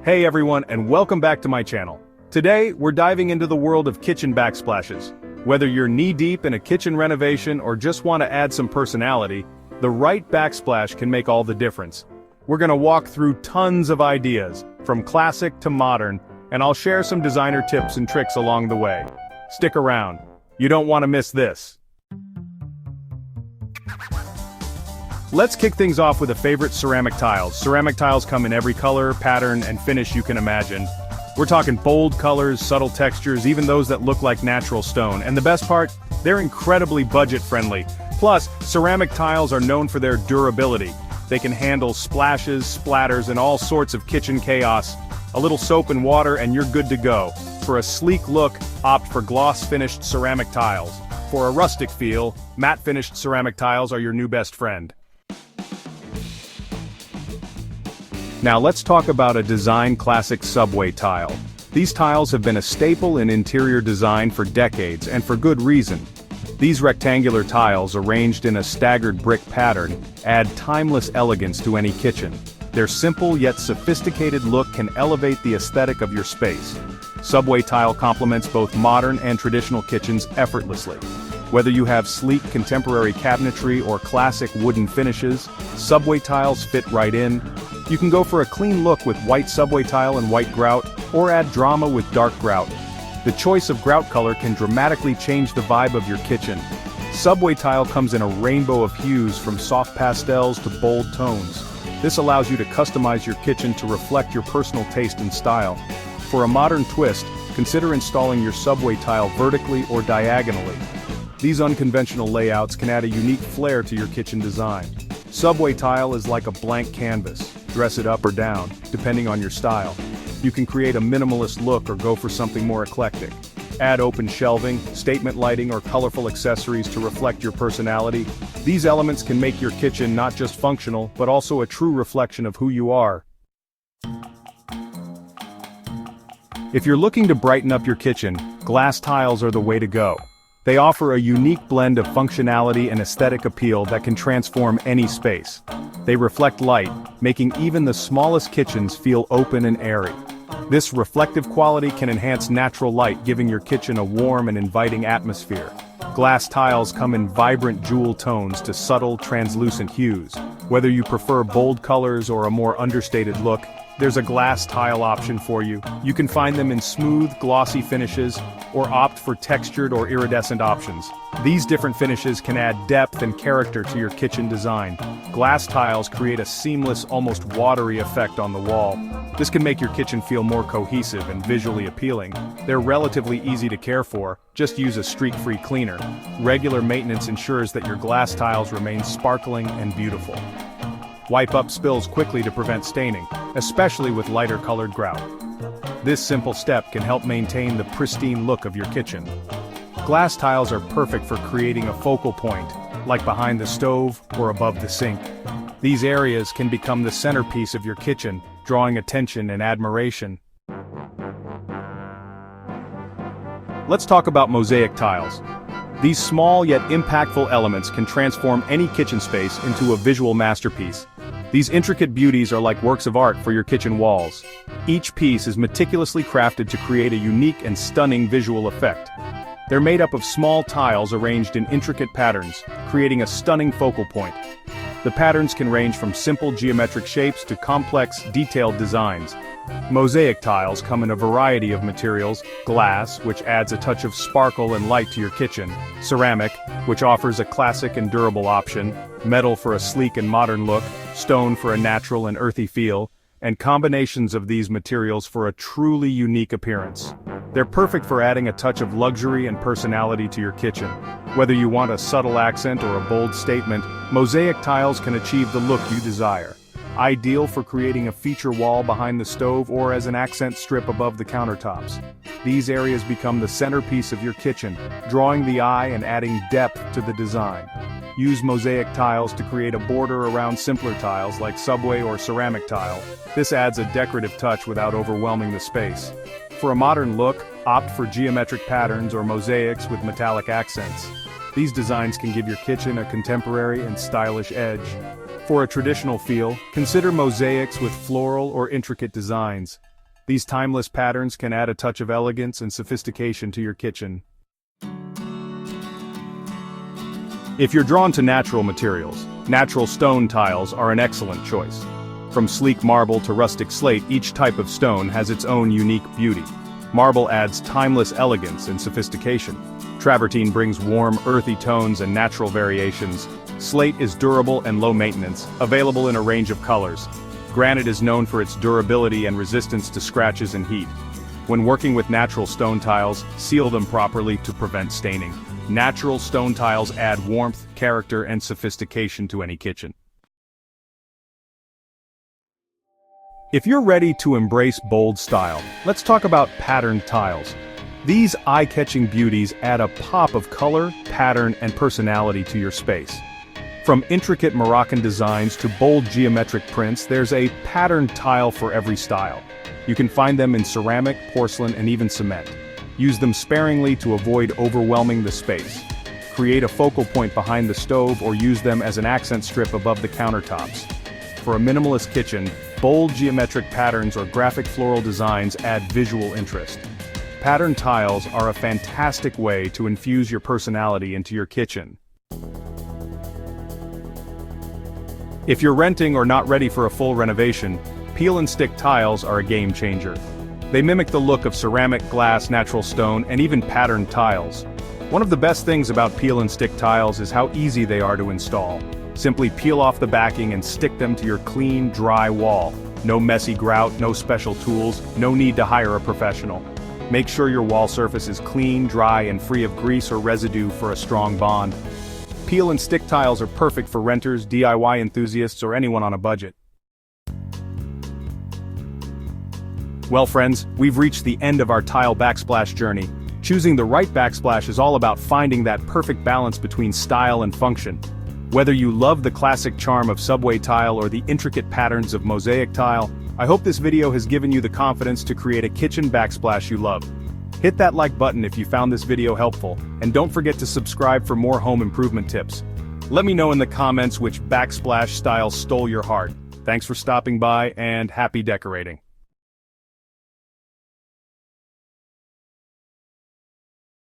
Hey everyone, and welcome back to my channel. Today, we're diving into the world of kitchen backsplashes. Whether you're knee-deep in a kitchen renovation or just want to add some personality, the right backsplash can make all the difference. We're gonna walk through tons of ideas, from classic to modern, and I'll share some designer tips and tricks along the way. Stick around. You don't want to miss this. Let's kick things off with a favorite: ceramic tiles. Ceramic tiles come in every color, pattern, and finish you can imagine. We're talking bold colors, subtle textures, even those that look like natural stone. And the best part? They're incredibly budget-friendly. Plus, ceramic tiles are known for their durability. They can handle splashes, splatters, and all sorts of kitchen chaos. A little soap and water and you're good to go. For a sleek look, opt for gloss-finished ceramic tiles. For a rustic feel, matte-finished ceramic tiles are your new best friend. Now let's talk about a design classic: subway tile. These tiles have been a staple in interior design for decades, and for good reason. These rectangular tiles, arranged in a staggered brick pattern, add timeless elegance to any kitchen. Their simple yet sophisticated look can elevate the aesthetic of your space. Subway tile complements both modern and traditional kitchens effortlessly. Whether you have sleek contemporary cabinetry or classic wooden finishes, subway tiles fit right in. You can go for a clean look with white subway tile and white grout, or add drama with dark grout. The choice of grout color can dramatically change the vibe of your kitchen. Subway tile comes in a rainbow of hues, from soft pastels to bold tones. This allows you to customize your kitchen to reflect your personal taste and style. For a modern twist, consider installing your subway tile vertically or diagonally. These unconventional layouts can add a unique flair to your kitchen design. Subway tile is like a blank canvas. Dress it up or down, depending on your style. You can create a minimalist look or go for something more eclectic. Add open shelving, statement lighting, or colorful accessories to reflect your personality. These elements can make your kitchen not just functional, but also a true reflection of who you are. If you're looking to brighten up your kitchen, glass tiles are the way to go. They offer a unique blend of functionality and aesthetic appeal that can transform any space. They reflect light, making even the smallest kitchens feel open and airy. This reflective quality can enhance natural light, giving your kitchen a warm and inviting atmosphere. Glass tiles come in vibrant jewel tones to subtle, translucent hues. Whether you prefer bold colors or a more understated look, there's a glass tile option for you. You can find them in smooth, glossy finishes, or opt for textured or iridescent options. These different finishes can add depth and character to your kitchen design. Glass tiles create a seamless, almost watery effect on the wall. This can make your kitchen feel more cohesive and visually appealing. They're relatively easy to care for. Just use a streak-free cleaner. Regular maintenance ensures that your glass tiles remain sparkling and beautiful. Wipe up spills quickly to prevent staining, especially with lighter colored grout. This simple step can help maintain the pristine look of your kitchen. Glass tiles are perfect for creating a focal point, like behind the stove or above the sink. These areas can become the centerpiece of your kitchen, drawing attention and admiration. Let's talk about mosaic tiles. These small yet impactful elements can transform any kitchen space into a visual masterpiece. These intricate beauties are like works of art for your kitchen walls. Each piece is meticulously crafted to create a unique and stunning visual effect. They're made up of small tiles arranged in intricate patterns, creating a stunning focal point. The patterns can range from simple geometric shapes to complex, detailed designs. Mosaic tiles come in a variety of materials: glass, which adds a touch of sparkle and light to your kitchen; ceramic, which offers a classic and durable option; metal for a sleek and modern look; stone for a natural and earthy feel; and combinations of these materials for a truly unique appearance. They're perfect for adding a touch of luxury and personality to your kitchen. Whether you want a subtle accent or a bold statement, mosaic tiles can achieve the look you desire. Ideal for creating a feature wall behind the stove or as an accent strip above the countertops. These areas become the centerpiece of your kitchen, drawing the eye and adding depth to the design. Use mosaic tiles to create a border around simpler tiles like subway or ceramic tile. This adds a decorative touch without overwhelming the space. For a modern look, opt for geometric patterns or mosaics with metallic accents. These designs can give your kitchen a contemporary and stylish edge. For a traditional feel, consider mosaics with floral or intricate designs. These timeless patterns can add a touch of elegance and sophistication to your kitchen. If you're drawn to natural materials, natural stone tiles are an excellent choice. From sleek marble to rustic slate, each type of stone has its own unique beauty. Marble adds timeless elegance and sophistication. Travertine brings warm, earthy tones and natural variations. Slate is durable and low maintenance, available in a range of colors. Granite is known for its durability and resistance to scratches and heat. When working with natural stone tiles, seal them properly to prevent staining. Natural stone tiles add warmth, character, and sophistication to any kitchen. If you're ready to embrace bold style, let's talk about patterned tiles. These eye-catching beauties add a pop of color, pattern, and personality to your space. From intricate Moroccan designs to bold geometric prints, there's a patterned tile for every style. You can find them in ceramic, porcelain, and even cement. Use them sparingly to avoid overwhelming the space. Create a focal point behind the stove or use them as an accent strip above the countertops. For a minimalist kitchen, bold geometric patterns or graphic floral designs add visual interest. Patterned tiles are a fantastic way to infuse your personality into your kitchen. If you're renting or not ready for a full renovation, peel and stick tiles are a game changer. They mimic the look of ceramic, glass, natural stone, and even patterned tiles. One of the best things about peel and stick tiles is how easy they are to install. Simply peel off the backing and stick them to your clean, dry wall. No messy grout, no special tools, no need to hire a professional. Make sure your wall surface is clean, dry, and free of grease or residue for a strong bond. Peel and stick tiles are perfect for renters, DIY enthusiasts, or anyone on a budget. Well friends, we've reached the end of our tile backsplash journey. Choosing the right backsplash is all about finding that perfect balance between style and function. Whether you love the classic charm of subway tile or the intricate patterns of mosaic tile, I hope this video has given you the confidence to create a kitchen backsplash you love. Hit that like button if you found this video helpful, and don't forget to subscribe for more home improvement tips. Let me know in the comments which backsplash style stole your heart. Thanks for stopping by, and happy decorating.